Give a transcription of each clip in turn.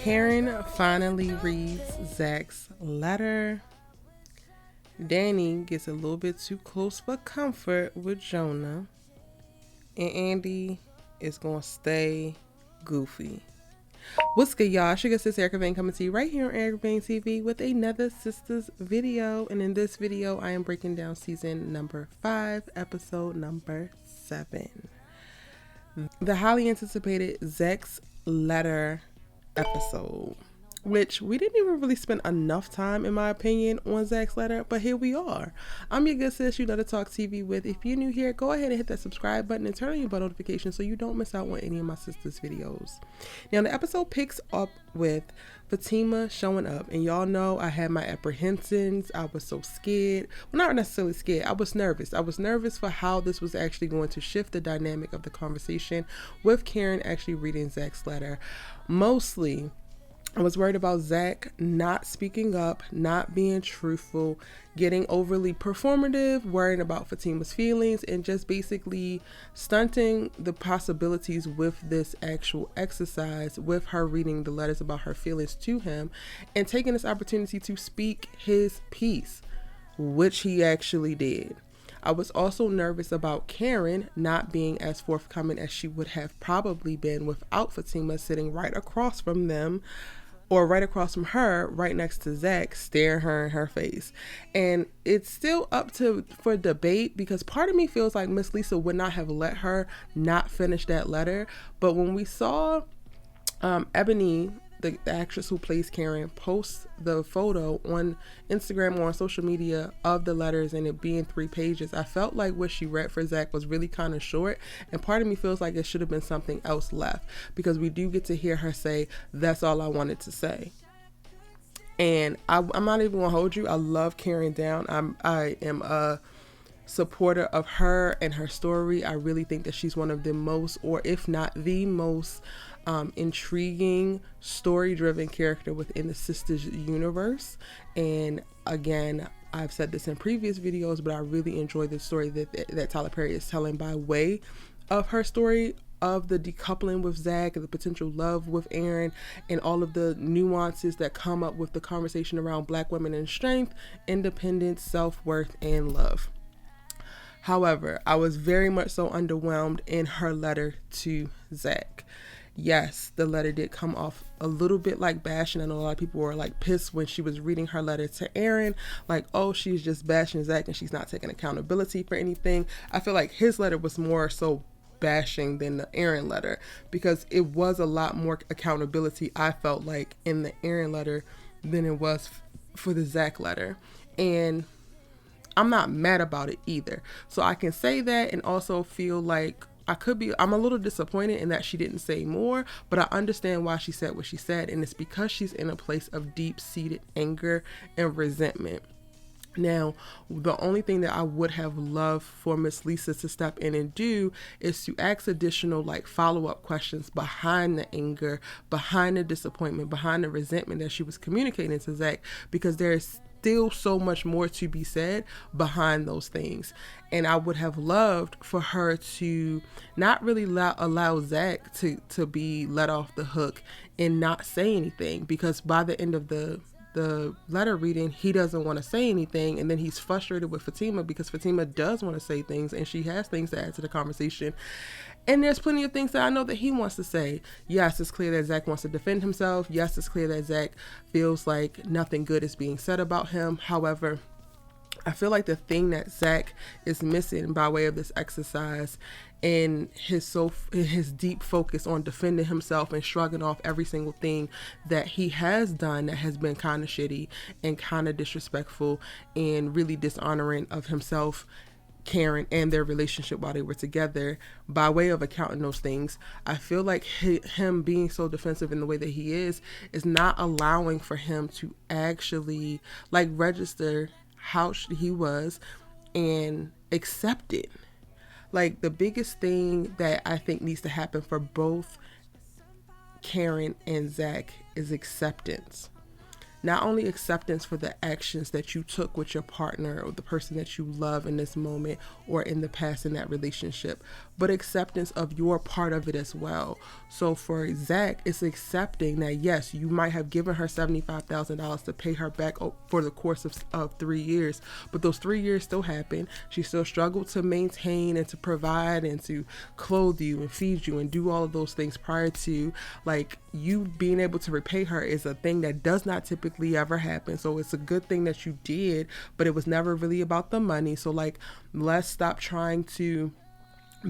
Karen finally reads ZAC'S letter. Danni gets a little bit too close for comfort with Jonah. And Andi is going to stay goofy. What's good, y'all? Sugar Sis Erica Vane coming to you right here on Erica Vane TV with another Sistas video. And in this video, I am breaking down season number 5, episode number 7. The highly anticipated ZAC'S letter episode, which we didn't even really spend enough time, in my opinion, on ZAC'S letter, but here we are. I'm your good sis, you know to talk TV with. If you're new here, go ahead and hit that subscribe button and turn on your bell notifications so you don't miss out on any of my sisters' videos. Now, the episode picks up with Fatima showing up, and y'all know I had my apprehensions. I was so scared. Well, not necessarily scared. I was nervous. I was nervous for how this was actually going to shift the dynamic of the conversation with Karen actually reading ZAC'S letter. Mostly, I was worried about Zac not speaking up, not being truthful, getting overly performative, worrying about Fatima's feelings, and just basically stunting the possibilities with this actual exercise, with her reading the letters about her feelings to him, and taking this opportunity to speak his piece, which he actually did. I was also nervous about Karen not being as forthcoming as she would have probably been without Fatima sitting right across from them, or right across from her, right next to Zac, staring her in her face. And it's still up for debate, because part of me feels like Miss Lisa would not have let her not finish that letter. But when we saw Ebony, the actress who plays Karen, post the photo on Instagram or on social media of the letters and it being 3 pages, I felt like what she read for Zac was really kind of short, and part of me feels like it should have been something else left, because we do get to hear her say, "That's all I wanted to say." And I'm not even gonna hold you. I love Karen down. I am a supporter of her and her story. I really think that she's one of the most, or if not the most, intriguing, story-driven character within the Sistas universe. And again, I've said this in previous videos, but I really enjoy the story that Tyler Perry is telling by way of her story of the decoupling with Zac and the potential love with Aaron, and all of the nuances that come up with the conversation around Black women and strength, independence, self-worth, and love. However, I was very much so underwhelmed in her letter to Zac. Yes, the letter did come off a little bit like bashing. I know a lot of people were like pissed when she was reading her letter to Aaron, like, oh, she's just bashing Zac and she's not taking accountability for anything. I feel like his letter was more so bashing than the Aaron letter, because it was a lot more accountability, I felt like, in the Aaron letter than it was for the Zac letter. And I'm not mad about it either. So I can say that and also feel like I'm a little disappointed in that she didn't say more, but I understand why she said what she said, and it's because she's in a place of deep-seated anger and resentment. Now, the only thing that I would have loved for Miss Lisa to step in and do is to ask additional follow-up questions behind the anger, behind the disappointment, behind the resentment that she was communicating to Zac, because there's still so much more to be said behind those things. And I would have loved for her to not really allow Zac to be let off the hook and not say anything, because by the end of the letter reading, he doesn't want to say anything, and then he's frustrated with Fatima because Fatima does want to say things and she has things to add to the conversation. And there's plenty of things that I know that he wants to say. Yes, it's clear that Zac wants to defend himself. Yes, it's clear that Zac feels like nothing good is being said about him. However, I feel like the thing that Zac is missing by way of this exercise and his deep focus on defending himself and shrugging off every single thing that he has done that has been kind of shitty and kind of disrespectful and really dishonoring of himself, Karen, and their relationship while they were together, by way of accounting those things, I feel like him being so defensive in the way that he is not allowing for him to actually register how he was and accept it. The biggest thing that I think needs to happen for both Karen and Zac is acceptance. not only acceptance for the actions that you took with your partner or the person that you love in this moment or in the past in that relationship, but acceptance of your part of it as well. So for Zach, it's accepting that yes, you might have given her $75,000 to pay her back for the course of 3 years, but those 3 years still happened. She still struggled to maintain and to provide and to clothe you and feed you and do all of those things prior to, like, you being able to repay her is a thing that does not typically ever happen. So it's a good thing that you did, but it was never really about the money. So like, let's stop trying to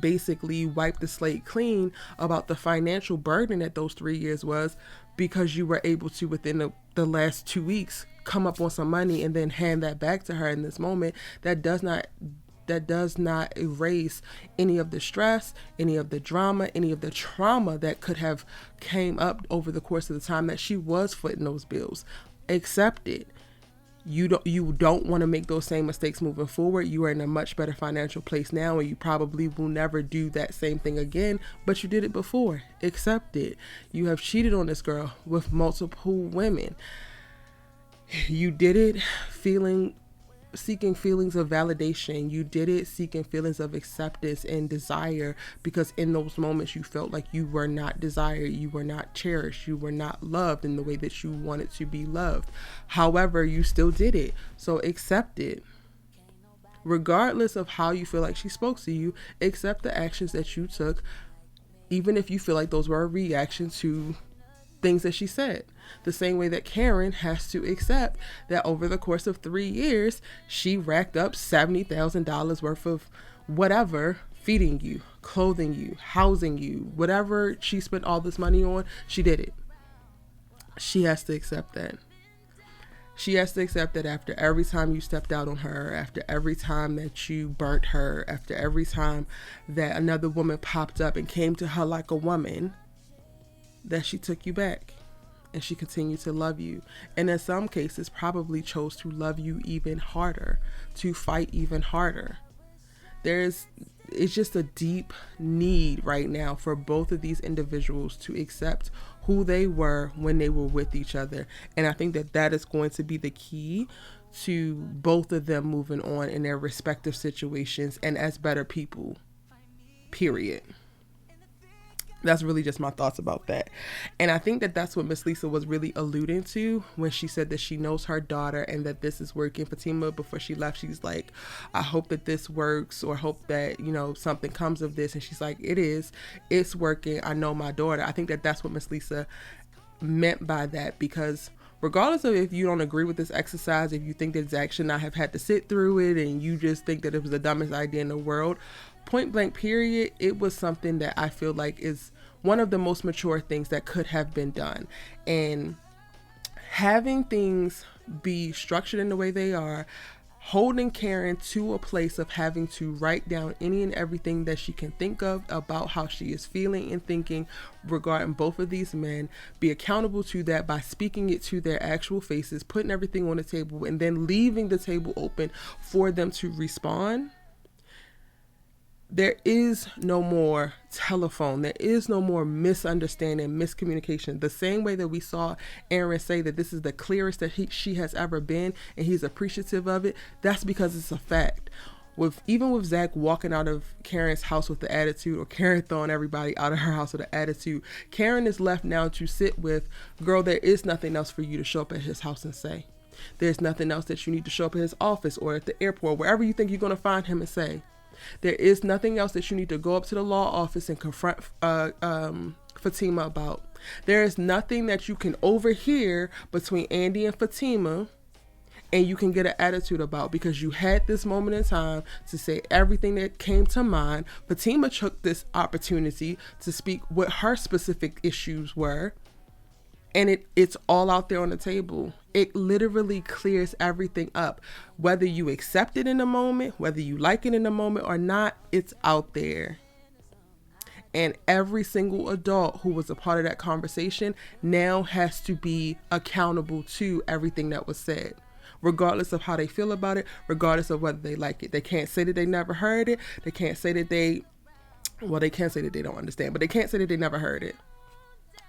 basically wipe the slate clean about the financial burden that those 3 years was, because you were able to, within the last 2 weeks, come up on some money and then hand that back to her in this moment. That does not erase any of the stress, any of the drama, any of the trauma that could have came up over the course of the time that she was footing those bills. Accept it. You don't want to make those same mistakes moving forward. You are in a much better financial place now, and you probably will never do that same thing again, but you did it before. Accept it. You have cheated on this girl with multiple women. You did it seeking feelings of validation. You did it seeking feelings of acceptance and desire, because in those moments you felt like you were not desired, you were not cherished, you were not loved in the way that you wanted to be loved. However, you still did it. So accept it. Regardless of how you feel like she spoke to you, accept the actions that you took, even if you feel like those were a reaction to things that she said. The same way that Karen has to accept that over the course of 3 years, she racked up $70,000 worth of whatever, feeding you, clothing you, housing you, whatever she spent all this money on, she did it. She has to accept that. She has to accept that after every time you stepped out on her, after every time that you burnt her, after every time that another woman popped up and came to her like a woman, that she took you back. And she continued to love you. And in some cases, probably chose to love you even harder, to fight even harder. It's just a deep need right now for both of these individuals to accept who they were when they were with each other. And I think that is going to be the key to both of them moving on in their respective situations and as better people, period. That's really just my thoughts about that. And I think that that's what Miss Lisa was really alluding to when she said that she knows her daughter and that this is working. Fatima, before she left, she's like, I hope that this works, or hope that, something comes of this. And she's like, it's working. I know my daughter. I think that that's what Miss Lisa meant by that, because regardless of if you don't agree with this exercise, if you think that Zach should not have had to sit through it and you just think that it was the dumbest idea in the world, point blank period, it was something that I feel like is one of the most mature things that could have been done. And having things be structured in the way they are, holding Karen to a place of having to write down any and everything that she can think of about how she is feeling and thinking regarding both of these men, be accountable to that by speaking it to their actual faces, putting everything on the table, and then leaving the table open for them to respond. There is no more telephone. There is no more misunderstanding, miscommunication. The same way that we saw Aaron say that this is the clearest that she has ever been, and he's appreciative of it, that's because it's a fact. Even with Zach walking out of Karen's house with the attitude, or Karen throwing everybody out of her house with the attitude, Karen is left now to sit with, girl, there is nothing else for you to show up at his house and say. There's nothing else that you need to show up at his office or at the airport, wherever you think you're going to find him, and say. There is nothing else that you need to go up to the law office and confront Fatima about. There is nothing that you can overhear between Andi and Fatima and you can get an attitude about, because you had this moment in time to say everything that came to mind. Fatima took this opportunity to speak what her specific issues were, and it's all out there on the table. It literally clears everything up. Whether you accept it in the moment, whether you like it in the moment or not, it's out there. And every single adult who was a part of that conversation now has to be accountable to everything that was said, regardless of how they feel about it, regardless of whether they like it. They can't say that they never heard it. They can't say that they can't say that they don't understand, but they can't say that they never heard it.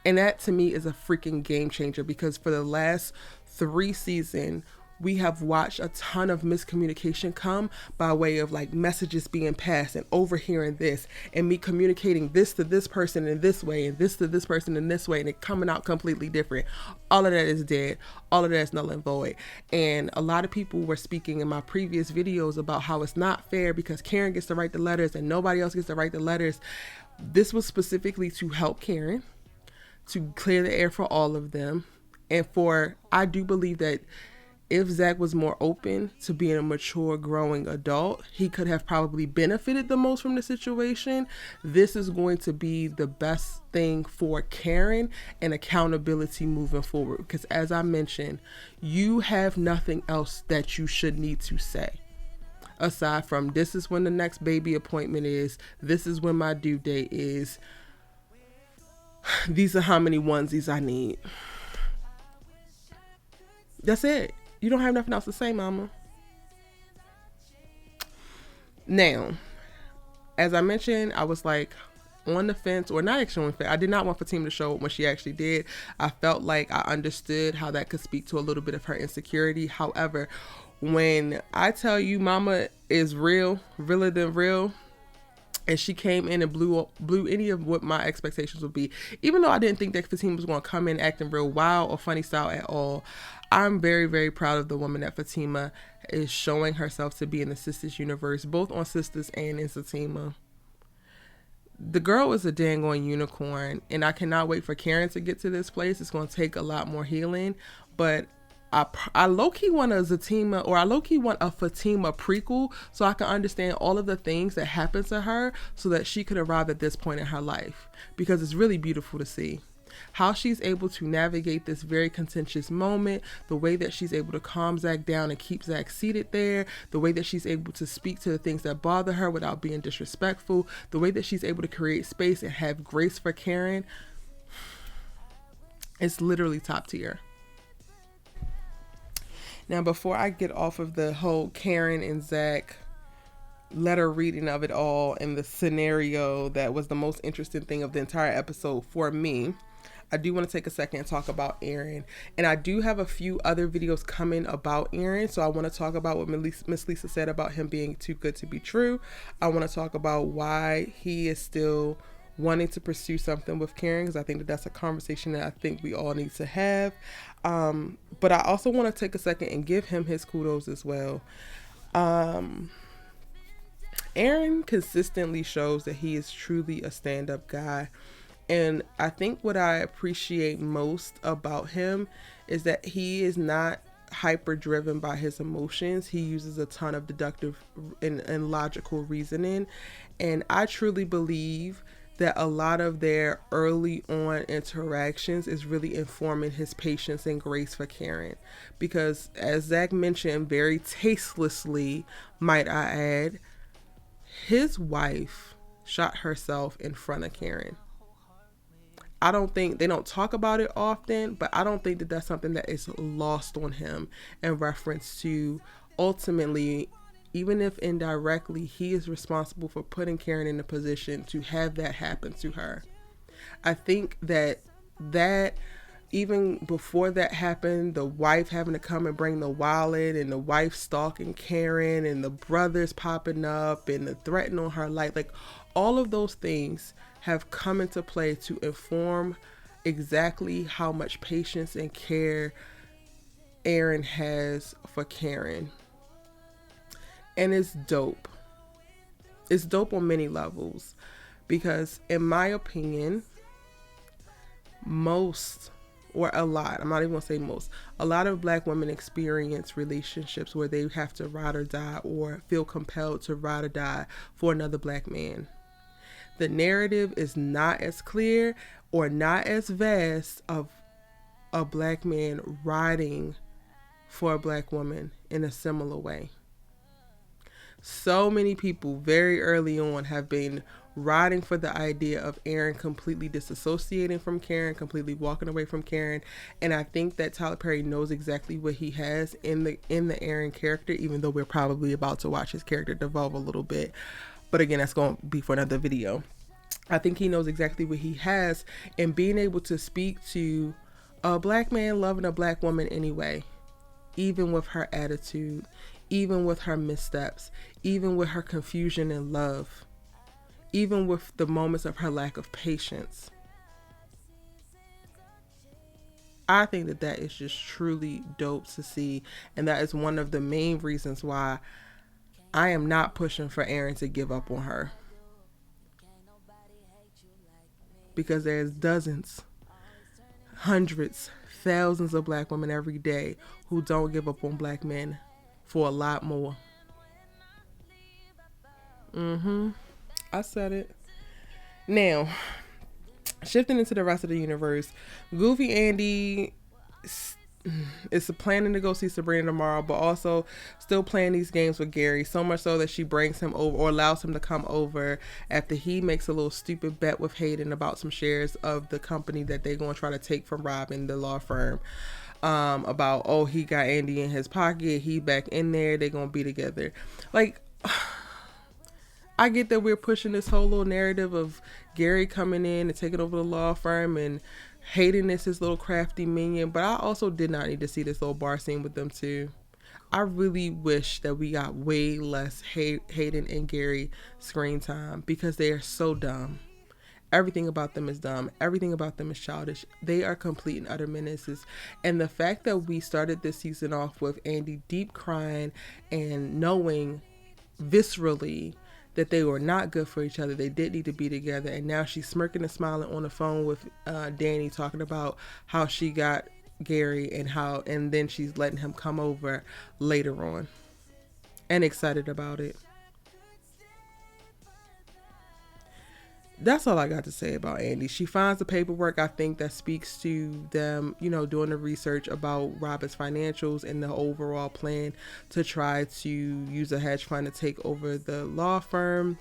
And that to me is a freaking game changer, because for the last 3 seasons, we have watched a ton of miscommunication come by way of like messages being passed and overhearing this and me communicating this to this person in this way and this to this person in this way and it coming out completely different. All of that is dead. All of that is null and void. And a lot of people were speaking in my previous videos about how it's not fair because Karen gets to write the letters and nobody else gets to write the letters. This was specifically to help Karen, to clear the air for all of them. And I do believe that if Zach was more open to being a mature, growing adult, he could have probably benefited the most from the situation. This is going to be the best thing for Karen and accountability moving forward. Because as I mentioned, you have nothing else that you should need to say. Aside from, this is when the next baby appointment is. This is when my due date is. These are how many onesies I need. That's it. You don't have nothing else to say, mama. Now, as I mentioned, I was like on the fence, or not actually on the fence. I did not want Fatima to show up when she actually did. I felt like I understood how that could speak to a little bit of her insecurity. However, when I tell you mama is real, realer than real, and she came in and blew any of what my expectations would be, even though I didn't think that Fatima was going to come in acting real wild or funny style at all, I'm very, very proud of the woman that Fatima is showing herself to be in the Sistas universe, both on Sistas and in Fatima. The girl is a dang on unicorn, and I cannot wait for Karen to get to this place. It's going to take a lot more healing, but I low-key want a Fatima, or I low-key want a Fatima prequel so I can understand all of the things that happened to her so that she could arrive at this point in her life, because it's really beautiful to see how she's able to navigate this very contentious moment, the way that she's able to calm Zach down and keep Zach seated there, the way that she's able to speak to the things that bother her without being disrespectful, the way that she's able to create space and have grace for Karen. It's literally top tier. Now, before I get off of the whole Karen and Zach letter reading of it all and the scenario that was the most interesting thing of the entire episode for me, I do want to take a second and talk about Aaron. And I do have a few other videos coming about Aaron. So I want to talk about what Miss Lisa said about him being too good to be true. I want to talk about why he is still wanting to pursue something with Karen, because I think that that's a conversation that I think we all need to have. But I also want to take a second and give him his kudos as well. Aaron consistently shows that he is truly a stand-up guy. And I think what I appreciate most about him is that he is not hyper driven by his emotions. He uses a ton of deductive and logical reasoning. And I truly believe that a lot of their early on interactions is really informing his patience and grace for Karen. Because as Zach mentioned very tastelessly, might I add, his wife shot herself in front of Karen. I don't think, they don't talk about it often, but I don't think that that's something that is lost on him in reference to ultimately, even if indirectly, he is responsible for putting Karen in a position to have that happen to her. I think that even before that happened, the wife having to come and bring the wallet, and the wife stalking Karen, and the brothers popping up, and the threatening on her life, like all of those things have come into play to inform exactly how much patience and care Aaron has for Karen. And it's dope. It's dope on many levels, because in my opinion, most, or a lot, I'm not even gonna say most, a lot of Black women experience relationships where they have to ride or die, or feel compelled to ride or die for another Black man. The narrative is not as clear or not as vast of a Black man riding for a Black woman in a similar way. So many people very early on have been riding for the idea of Aaron completely disassociating from Karen, completely walking away from Karen. And I think that Tyler Perry knows exactly what he has in the Aaron character, even though we're probably about to watch his character devolve a little bit. But again, that's going to be for another video. I think he knows exactly what he has, and being able to speak to a black man loving a black woman anyway, even with her attitude, even with her missteps, even with her confusion and love, even with the moments of her lack of patience. I think that that is just truly dope to see, and that is one of the main reasons why I am not pushing for Aaron to give up on her. Because there's dozens, hundreds, thousands of black women every day who don't give up on black men for a lot more. I said it. Now, shifting into the rest of the universe, Goofy Andi is planning to go see Sabrina tomorrow, but also still playing these games with Gary, so much so that she brings him over or allows him to come over after he makes a little stupid bet with Hayden about some shares of the company that they're going to try to take from Robin, the law firm. About, oh, he got Andi in his pocket, he back in there, they're going to be together. Like, I get that we're pushing this whole little narrative of Gary coming in and taking over the law firm, and Hayden is his little crafty minion, but I also did not need to see this little bar scene with them too. I really wish that we got way less Hayden and Gary screen time, because they are so dumb. Everything about them is dumb. Everything about them is childish. They are complete and utter menaces. And the fact that we started this season off with Andi deep crying and knowing viscerally that they were not good for each other, they did need to be together, and now she's smirking and smiling on the phone with Danni, talking about how she got Gary and then she's letting him come over later on, and excited about it. That's all I got to say about Andi. She finds the paperwork, I think, that speaks to them, doing the research about Robin's financials and the overall plan to try to use a hedge fund to take over the law firm.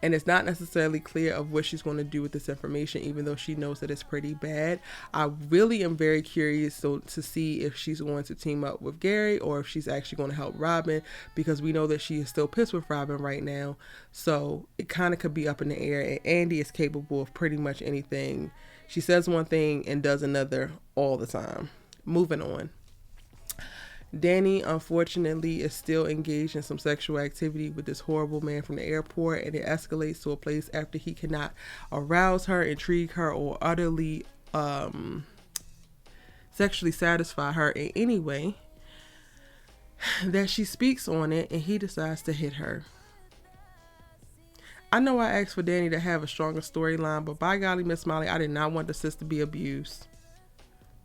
And it's not necessarily clear of what she's going to do with this information, even though she knows that it's pretty bad. I really am very curious to see if she's going to team up with Gary or if she's actually going to help Robin, because we know that she is still pissed with Robin right now. So it kind of could be up in the air, and Andi is capable of pretty much anything. She says one thing and does another all the time. Moving on. Danni, unfortunately, is still engaged in some sexual activity with this horrible man from the airport, and it escalates to a place after he cannot arouse her, intrigue her, or utterly sexually satisfy her in any way that she speaks on it, and he decides to hit her. I know I asked for Danni to have a stronger storyline, but by golly, Miss Molly, I did not want the sis to be abused.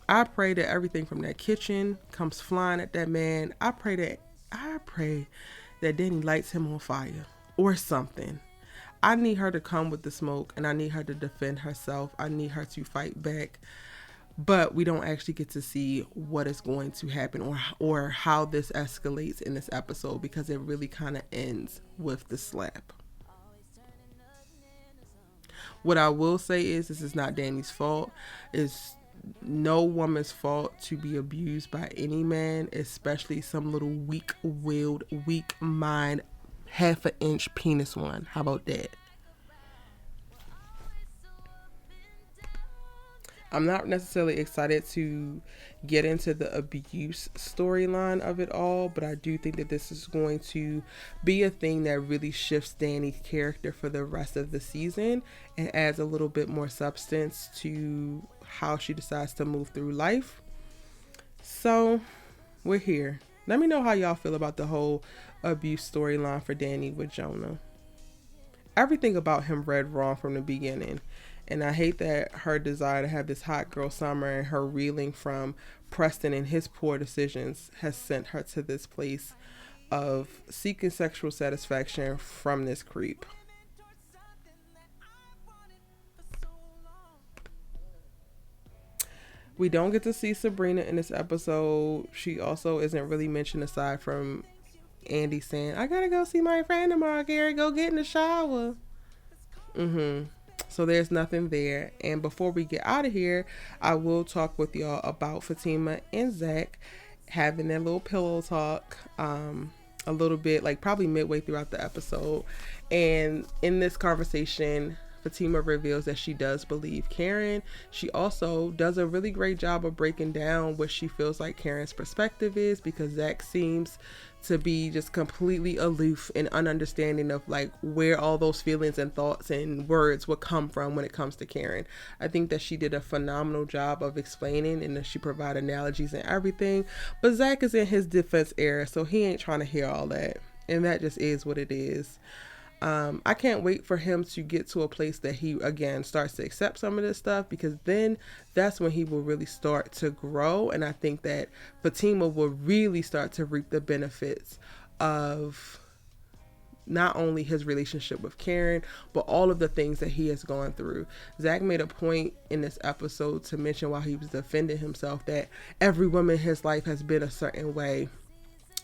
I pray that everything from that kitchen comes flying at that man. I pray that Danni lights him on fire or something. I need her to come with the smoke, and I need her to defend herself. I need her to fight back. But we don't actually get to see what is going to happen or how this escalates in this episode, because it really kind of ends with the slap. What I will say is, this is not Danni's fault. It's no woman's fault to be abused by any man, especially some little weak-willed, weak-mind, half-an-inch penis one. How about that? I'm not necessarily excited to get into the abuse storyline of it all, but I do think that this is going to be a thing that really shifts Danni's character for the rest of the season and adds a little bit more substance to how she decides to move through life. So we're here. Let me know how y'all feel about the whole abuse storyline for Danni with Jonah. Everything about him read wrong from the beginning. And I hate that her desire to have this hot girl summer and her reeling from Preston and his poor decisions has sent her to this place of seeking sexual satisfaction from this creep. We don't get to see Sabrina in this episode. She also isn't really mentioned, aside from Andi saying, I gotta go see my friend tomorrow, Gary. Go get in the shower. So there's nothing there. And before we get out of here, I will talk with y'all about Fatima and Zach having their little pillow talk a little bit, like probably midway throughout the episode. And in this conversation, Fatima reveals that she does believe Karen. She also does a really great job of breaking down what she feels like Karen's perspective is, because Zach seems to be just completely aloof and ununderstanding of like where all those feelings and thoughts and words would come from when it comes to Karen. I think that she did a phenomenal job of explaining, and that she provided analogies and everything, but Zach is in his defense era, so he ain't trying to hear all that, and that just is what it is. I can't wait for him to get to a place that he again starts to accept some of this stuff, because then that's when he will really start to grow. And I think that Fatima will really start to reap the benefits of not only his relationship with Karen, but all of the things that he has gone through. Zach made a point in this episode to mention while he was defending himself that every woman in his life has been a certain way.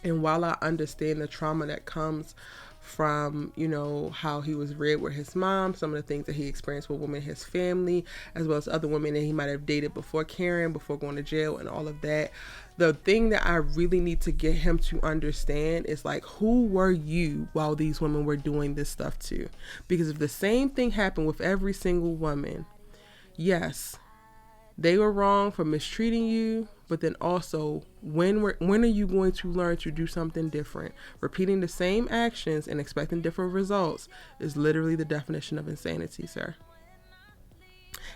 And while I understand the trauma that comes from, you know, how he was reared with his mom, some of the things that he experienced with women in his family, as well as other women that he might have dated before Karen, before going to jail and all of that, the thing that I really need to get him to understand is like, who were you while these women were doing this stuff too? Because if the same thing happened with every single woman, yes, they were wrong for mistreating you, but then also, when are you going to learn to do something different? Repeating the same actions and expecting different results is literally the definition of insanity, sir.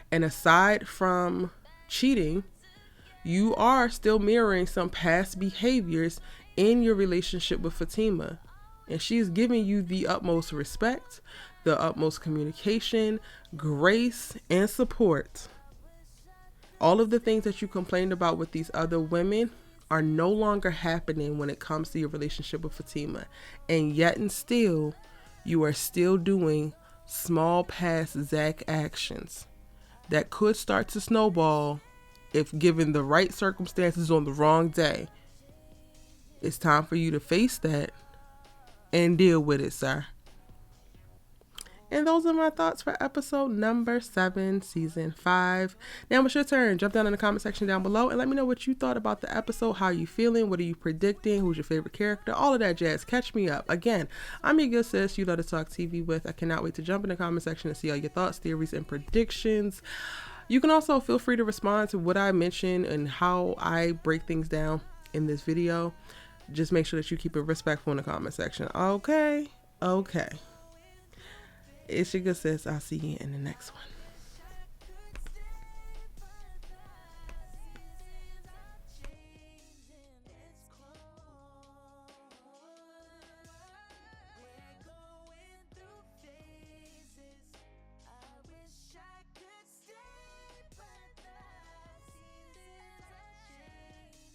And aside from cheating, you are still mirroring some past behaviors in your relationship with Fatima. And she's giving you the utmost respect, the utmost communication, grace, and support. All of the things that you complained about with these other women are no longer happening when it comes to your relationship with Fatima. And yet and still, you are still doing small past Zach actions that could start to snowball if given the right circumstances on the wrong day. It's time for you to face that and deal with it, sir. And those are my thoughts for episode number 7, season 5. Now it's your turn. Jump down in the comment section down below and let me know what you thought about the episode. How you feeling? What are you predicting? Who's your favorite character? All of that jazz. Catch me up. Again, I'm your good sis, you love to talk TV with. I cannot wait to jump in the comment section and see all your thoughts, theories, and predictions. You can also feel free to respond to what I mentioned and how I break things down in this video. Just make sure that you keep it respectful in the comment section. Okay. It's your good sis. I'll see you in the next one.